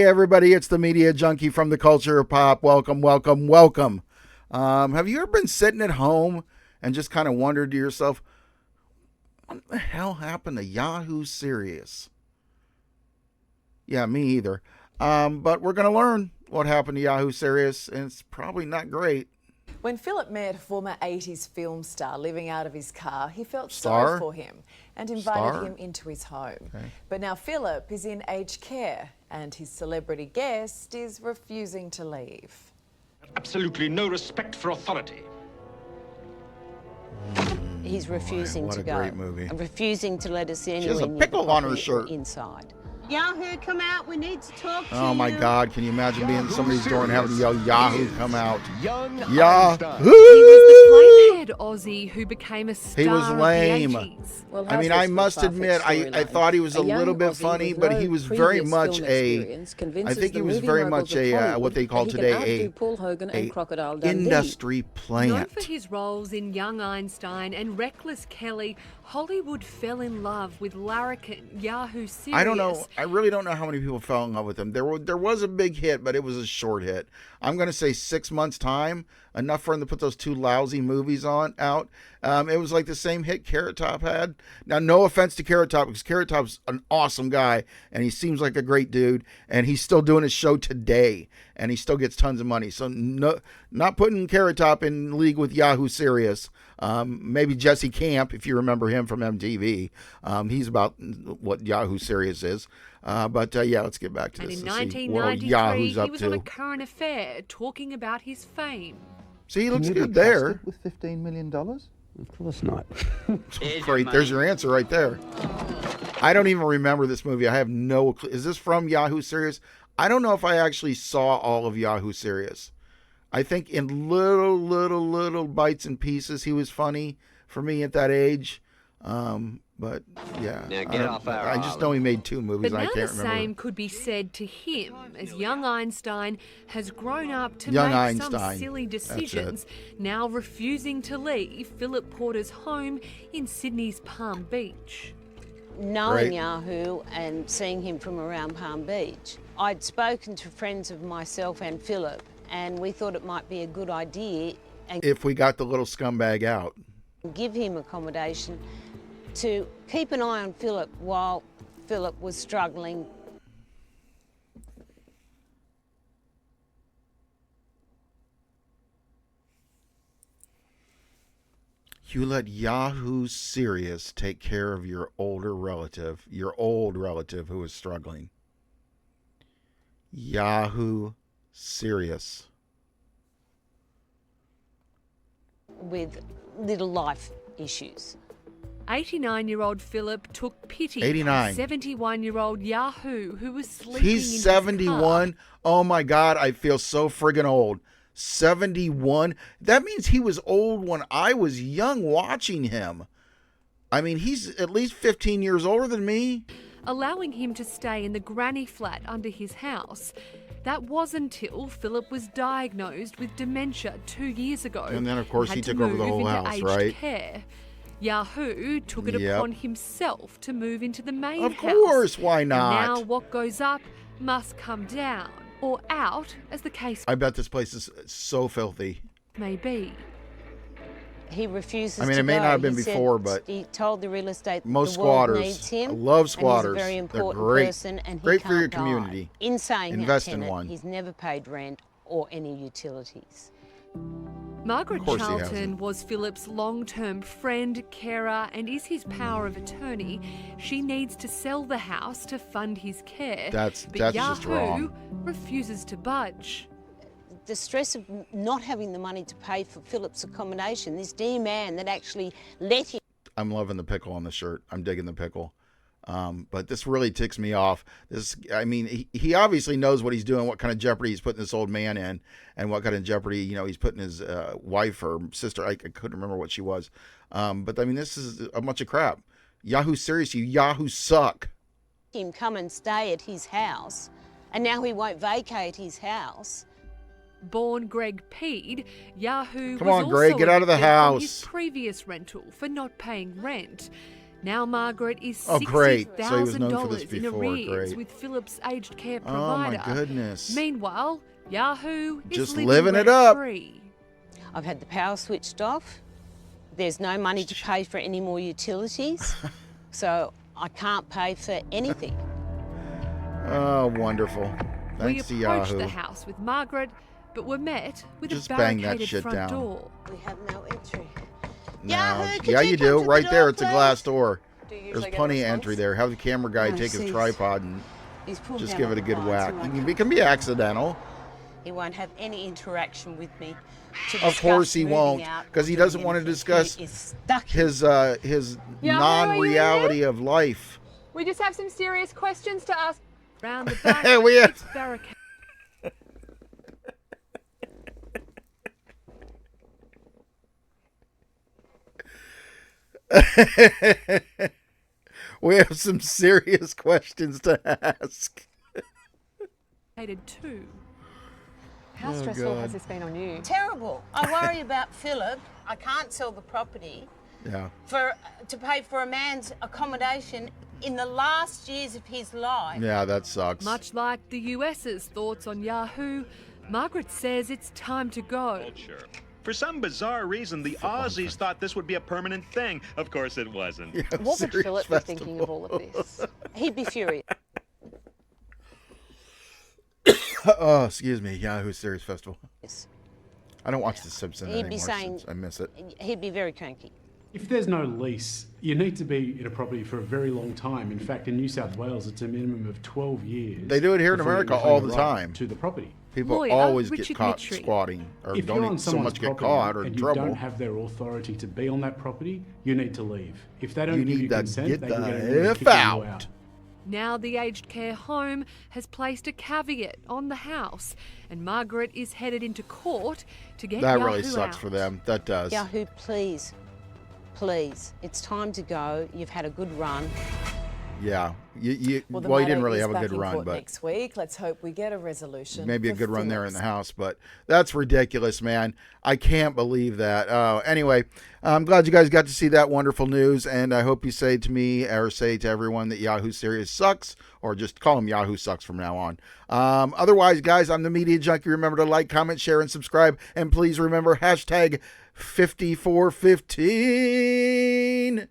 everybody, it's the media junkie from the culture of pop. Welcome, welcome, welcome. Have you ever been sitting at home and just kind of wondered to yourself, what the hell happened to Yahoo Serious? Yeah, me either. But we're going to learn what happened to Yahoo Serious, and it's probably not great. When Philip met a former 80s film star living out of his car, he felt sorry for him and invited him into his home. Okay. But now Philip is in aged care and his celebrity guest is refusing to leave. Absolutely no respect for authority. He's refusing to go. What a great movie. And refusing to let us in. She has a pickle on her shirt. Inside. Yahoo, come out. We need to talk to you. Oh my God, can you imagine being in somebody's door and having to yell, Yahoo, come out. He Yahoo! was the flamehead Aussie who became a star. He was lame. Of the 80s. Well, I mean, I must admit, I thought he was a little bit funny, but he was very much I think he was very much what they call today a industry plant. Known for his roles in Young Einstein and Reckless Kelly, Hollywood fell in love with larrikin Yahoo Serious. I don't know. I really don't know how many people fell in love with him. There was a big hit, but it was a short hit. I'm going to say 6 months' time, enough for him to put those two lousy movies out. It was like the same hit Carrot Top had. Now, no offense to Carrot Top, because Carrot Top's an awesome guy, and he seems like a great dude, and he's still doing his show today, and he still gets tons of money. So, no, not putting Carrot Top in league with Yahoo Serious. Maybe Jesse Camp, if you remember him from MTV. He's about what Yahoo Serious is. But yeah, let's get back to this. And in 1993, he was on A Current Affair talking about his fame. See, he looks good there. With $15 million? Of course not. Great, there's your answer right there. I don't even remember this movie. I have no clue. Is this from Yahoo Serious? I don't know if I actually saw all of Yahoo Serious. I think in little bites and pieces he was funny for me at that age. But yeah, I just know he made two movies. But I now can't the remember. same could be said to him, as young Einstein has grown up to make some silly decisions, now refusing to leave Philip Porter's home in Sydney's Palm Beach. Knowing Yahoo and seeing him from around Palm Beach, I'd spoken to friends of myself and Philip, and we thought it might be a good idea. And if we got the little scumbag out, give him accommodation to keep an eye on Philip while Philip was struggling. You let Yahoo Serious take care of your old relative who is struggling. Yahoo Serious. With little life issues. 89-year-old Philip took pity 89. on 71-year-old Yahoo, who was sleeping He's in 71. His car. Oh my God, I feel so friggin' old. 71. That means he was old when I was young watching him. I mean, he's at least 15 years older than me. Allowing him to stay in the granny flat under his house. That was until Philip was diagnosed with dementia 2 years ago. And then, of course, he took over the whole house, right? Care. Yahoo took it upon himself to move into the main house. Of course, why not? And now what goes up must come down, or out, as the case I bet this place is so filthy. may be. He refuses to go. I mean, it may not have been before, but he told the real estate most the world squatters, needs him, I love squatters. And he's a very important They're great. person, and he great can't for your die. community. In saying Invest that in tenant, one. he's never paid rent or any utilities. Margaret Charlton was Philip's long-term friend, carer, and is his power of attorney. She needs to sell the house to fund his care. That's Yahoo just wrong. refuses to budge. The stress of not having the money to pay for Philip's accommodation, this dear man that actually let him. I'm loving the pickle on the shirt. I'm digging the pickle. But this really ticks me off. I mean, he obviously knows what he's doing, what kind of jeopardy he's putting this old man in, and what kind of jeopardy, he's putting his wife or sister. I couldn't remember what she was. But I mean, this is a bunch of crap. Yahoo Serious, you Yahoo suck. Him come and stay at his house, and now he won't vacate his house. Born Greg Peed, Yahoo Come on, Greg, get out of the house. His previous rental for not paying rent. Now Margaret is great. So he was known for this $60,000 in before. arrears Great. with Philip's aged care Oh provider. my goodness. Meanwhile, Yahoo is Just living it up. rent-free. I've had the power switched off. There's no money to pay for any more utilities, so I can't pay for anything. Oh, wonderful. Thanks to We approached Yahoo. the house with Margaret, but were met with Just a bang that barricaded shit front down. door. We have no entry. No. Yahoo, could Yeah, you you come do. to the Right door, there. It's a please? glass door. Do you There's usually get a plenty of response? entry there. Have the camera guy No, take his see, tripod and He's pulled just down give all it a the good blinds, whack. he won't It can be accidental. He won't have any interaction with me. Of course he won't, because he doesn't want to discuss his non-reality of life. We just have some serious questions to ask. Round the back, We have- it's barricaded. We have some serious questions to ask. Too. How stressful has this been on you? Terrible. I worry about Philip. I can't sell the property Yeah. to pay for a man's accommodation in the last years of his life. Yeah, that sucks. Much like the US's thoughts on Yahoo, Margaret says it's time to go. Culture. For some bizarre reason, the Aussies thought this would be a permanent thing. Of course it wasn't. Yeah, What would Serious Philip be Festival. thinking of all of this? He'd be furious. Oh, excuse me. Yahoo Serious Festival. I don't watch The Simpsons He'd anymore be saying, since I miss it. He'd be very cranky. If there's no lease, you need to be in a property for a very long time. In fact, in New South Wales, it's a minimum of 12 years. They do it here in before you America claim all a the right time. To the property. People Lawyer always Richard get caught Mitri. squatting, or If don't you're even on so someone's much get property caught or in and you trouble. don't have their authority to be on that property, you need to leave. If they don't You give need you to consent, get they can the get a order F kicking you out. out. Now the aged care home has placed a caveat on the house, and Margaret is headed into court to get That Yahoo really sucks out. for them. That does. Yahoo, please, please, it's time to go. You've had a good run. Yeah. The Well, you matter didn't really is have a back good in run, court but next week. Let's hope we get a resolution. maybe a for good run there in the Phillips. house. But that's ridiculous, man. I can't believe that. Anyway, I'm glad you guys got to see that wonderful news, and I hope you say to me or say to everyone that Yahoo Serious sucks, or just call him Yahoo Sucks from now on. Otherwise, guys, I'm the Media Junkie. Remember to like, comment, share, and subscribe. And please remember, hashtag 5415.